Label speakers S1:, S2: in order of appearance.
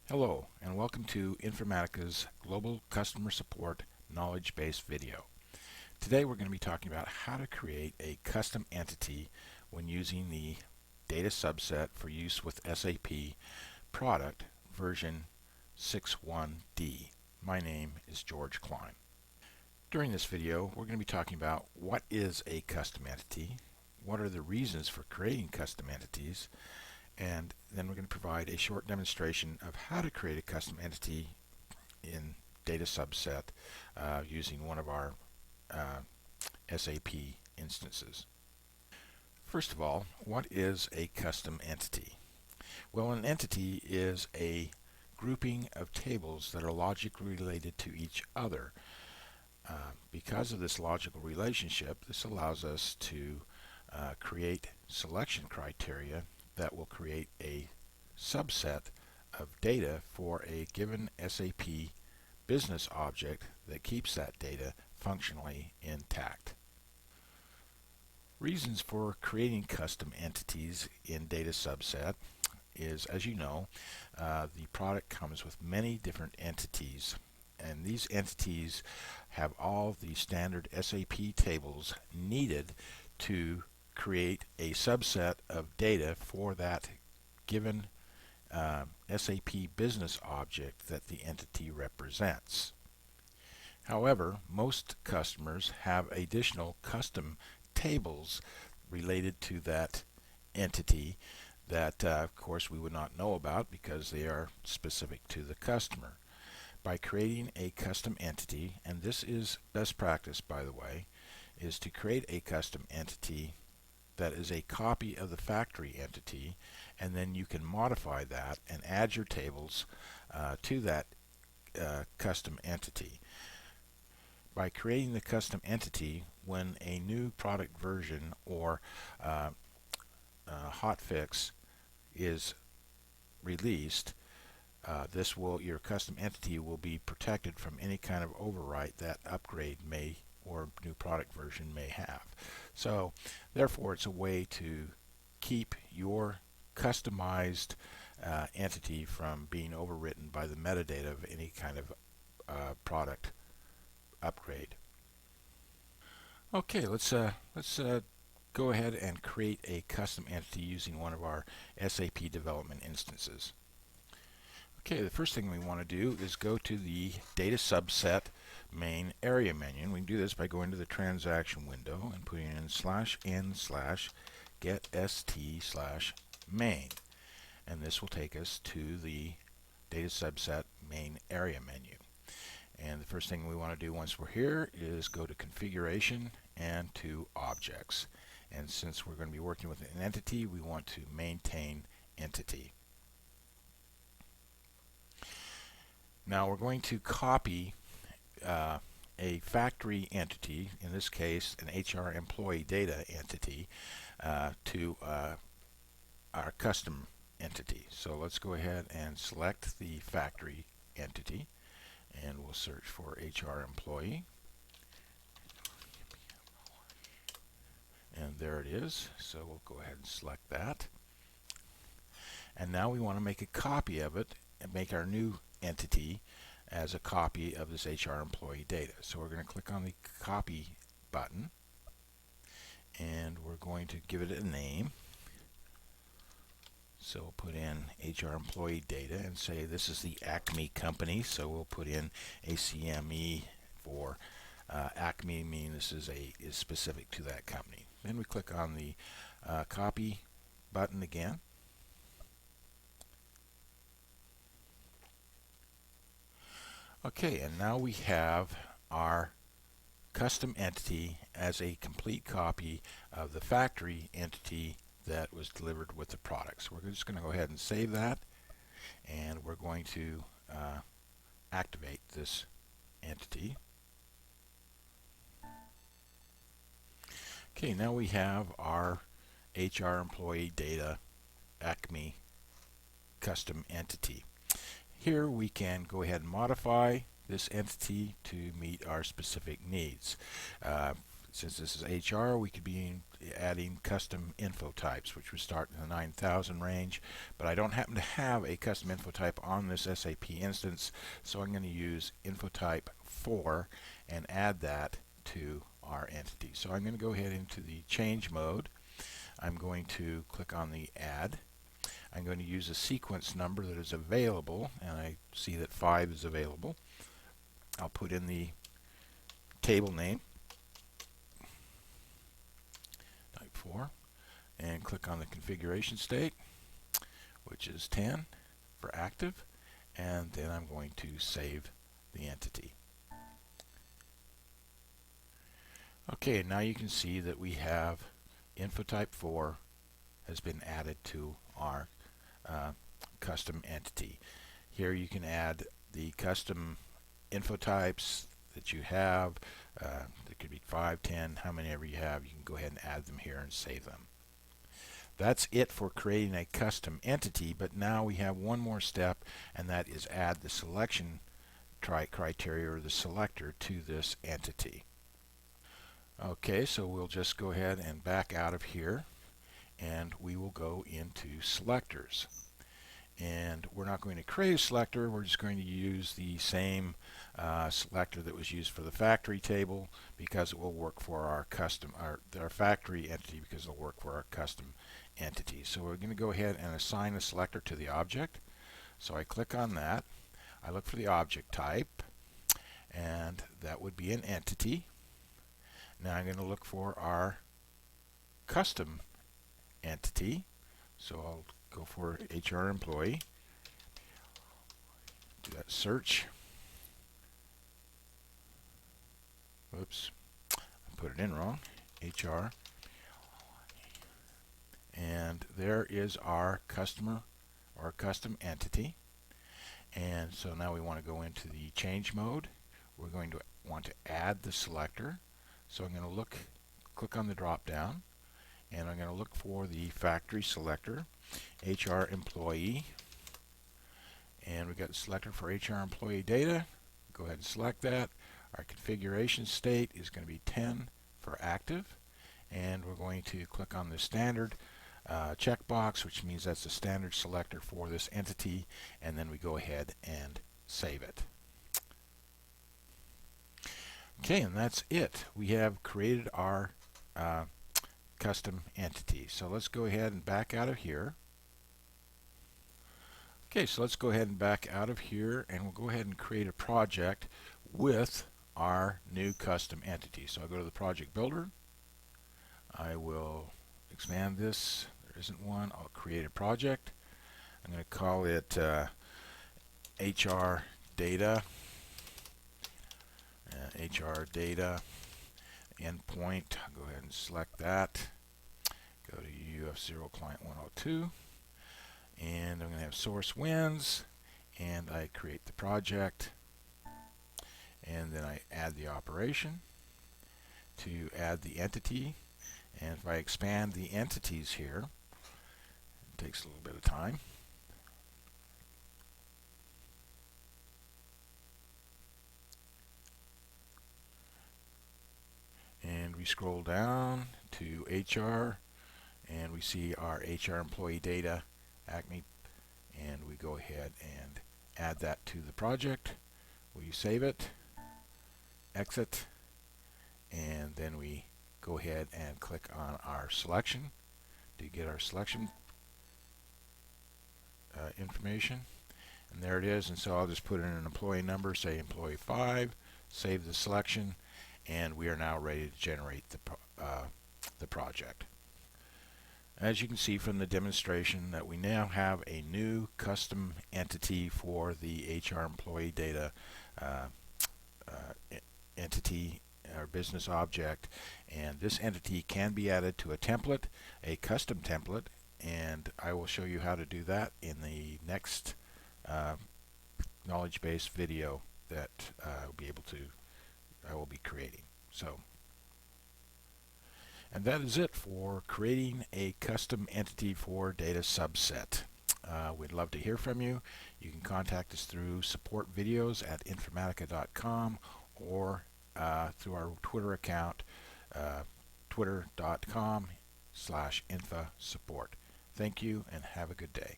S1: Hello, and welcome to Informatica's Global Customer Support Knowledge-Based video. Today we're going to be talking about how to create a custom entity when using the data subset for use with SAP product version 6.1D. My name is George Klein. During this video, we're going to be talking about what is a custom entity, what are the reasons for creating custom entities, and then we're going to provide a short demonstration of how to create a custom entity in data subset using one of our SAP instances. First of all, what is a custom entity? Well, an entity is a grouping of tables that are logically related to each other. Because of this logical relationship, this allows us to create selection criteria that will create a subset of data for a given SAP business object that keeps that data functionally intact. Reasons for creating custom entities in data subset is, as you know, the product comes with many different entities, and these entities have all the standard SAP tables needed to create a subset of data for that given SAP business object that the entity represents. However, most customers have additional custom tables related to that entity that of course we would not know about because they are specific to the customer. By creating a custom entity, and this is best practice by the way, is to create a custom entity that is a copy of the factory entity, and then you can modify that and add your tables to that custom entity. By creating the custom entity, when a new product version or hotfix is released, your custom entity will be protected from any kind of overwrite that upgrade may or new product version may have. So therefore it's a way to keep your customized entity from being overwritten by the metadata of any kind of product upgrade. Okay, let's go ahead and create a custom entity using one of our SAP development instances. Okay, the first thing we want to do is go to the data subset main area menu, and we can do this by going to the transaction window and putting in /n/getST/main, and this will take us to the data subset main area menu. And the first thing we want to do once we're here is go to configuration and to objects, and since we're going to be working with an entity, we want to maintain entity. Now we're going to copy a factory entity, in this case an HR employee data entity, to our custom entity. So let's go ahead and select the factory entity, and we'll search for HR employee, and there it is. So we'll go ahead and select that, and now we want to make a copy of it and make our new entity as a copy of this HR employee data. So we're going to click on the copy button, and we're going to give it a name. So we'll put in HR employee data and say this is the Acme company, so we'll put in ACME for Acme, meaning this is specific to that company. Then we click on the copy button again. Okay, and now we have our custom entity as a complete copy of the factory entity that was delivered with the product. So we're just going to go ahead and save that, and we're going to activate this entity. Okay, now we have our HR employee data Acme custom entity. Here we can go ahead and modify this entity to meet our specific needs. Since this is HR, we could be adding custom info types, which would start in the 9,000 range, but I don't happen to have a custom info type on this SAP instance, so I'm going to use info type 4 and add that to our entity. So I'm going to go ahead into the change mode. I'm going to click on the add. I'm going to use a sequence number that is available, and I see that 5 is available. I'll put in the table name, type 4, and click on the configuration state, which is 10 for active, and then I'm going to save the entity. Okay, now you can see that we have info type 4 has been added to our custom entity. Here you can add the custom info types that you have. There could be 5, 10, how many ever you have. You can go ahead and add them here and save them. That's it for creating a custom entity, but now we have one more step, and that is add the selection criteria or the selector to this entity. Okay, so we'll just go ahead and back out of here, and we will go into selectors. And we're not going to create a selector, we're just going to use the same selector that was used for the factory table, because it will work for our custom, our factory entity, because it'll work for our custom entity. So we're going to go ahead and assign a selector to the object. So I click on that, I look for the object type, and that would be an entity. Now I'm going to look for our custom entity, so I'll go for HR employee, do that search. Whoops, I put it in wrong. HR, and there is our customer or custom entity. And so now we want to go into the change mode. We're going to want to add the selector. So I'm going to click on the drop down, and I'm going to look for the factory selector, HR employee, and we've got the selector for HR employee data. Go ahead and select that. Our configuration state is going to be 10 for active, and we're going to click on the standard checkbox, which means that's the standard selector for this entity, and then we go ahead and save it. Okay, and that's it. We have created our custom entity. So let's go ahead and back out of here. Okay, so let's go ahead and back out of here, and we'll go ahead and create a project with our new custom entity. So I'll go to the project builder. I will expand this. There isn't one. I'll create a project. I'm going to call it HR Data. HR Data endpoint. I'll go ahead and select that. Go to UF0 Client 102. And I'm going to have source wins. And I create the project. And then I add the operation to add the entity. And if I expand the entities here, it takes a little bit of time. And we scroll down to HR, and we see our HR employee data, Acme, and we go ahead and add that to the project. We save it, exit, and then we go ahead and click on our selection to get our selection information. And there it is. And so I'll just put in an employee number, say employee 5, save the selection, and we are now ready to generate the project. As you can see from the demonstration, that we now have a new custom entity for the HR employee data entity or business object, and this entity can be added to a template, a custom template, and I will show you how to do that in the next knowledge base video that I will be creating. So, and that is it for creating a custom entity for Data Subset. We'd love to hear from you. You can contact us through support videos at informatica.com or through our Twitter account twitter.com/infasupport. Thank you and have a good day.